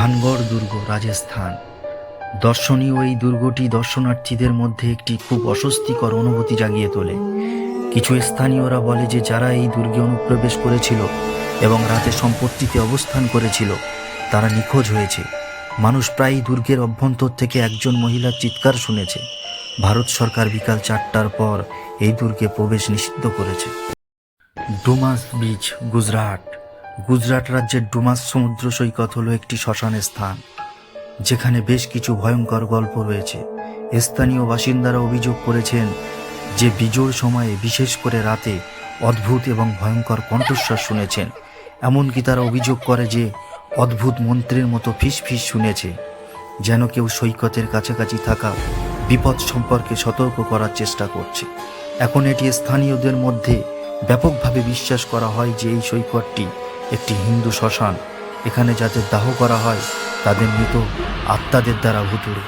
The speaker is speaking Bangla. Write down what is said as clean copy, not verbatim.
ভানগড় দুর্গ, রাজস্থান। দর্শনীয় এই দুর্গটি দর্শনার্থীদের মধ্যে একটি খুব অস্বস্তিকর অনুভূতি জাগিয়ে তোলে। কিছু স্থানীয়রা বলে যে যারা এই দুর্গে অনুপ্রবেশ করেছিল এবং রাতে সম্পত্তিতে অবস্থান করেছিল তারা নিখোঁজ হয়েছে। মানুষ প্রায়ই দুর্গের অভ্যন্তর থেকে একজন মহিলার চিৎকার শুনেছে। ভারত সরকার বিকাল 4টার পর এই দুর্গে প্রবেশ নিষিদ্ধ করেছে। Dumas beach, Gujarat. গুজরাট রাজ্যের ডুমাস সমুদ্র সৈকত হলো একটি শ্মশান স্থান, যেখানে বেশ কিছু ভয়ঙ্কর গল্প রয়েছে। স্থানীয় বাসিন্দারা অভিযোগ করেছেন যে বিজোড় সময়ে, বিশেষ করে রাতে, অদ্ভুত এবং ভয়ঙ্কর কণ্ঠস্বর শুনেছেন। এমনকি তারা অভিযোগ করে যে অদ্ভুত মন্ত্রের মতো ফিসফিস শুনেছে, যেন কেউ সৈকতের কাছাকাছি থাকা বিপদ সম্পর্কে সতর্ক করার চেষ্টা করছে। এখন এটি স্থানীয়দের মধ্যে ব্যাপকভাবে বিশ্বাস করা হয় যে এই সৈকতটি একটি হিন্দু শ্মশান। এখানে যাদের দাহ করা হয় তাদের মৃত আত্মাদের দ্বারা ভুতুড়ে।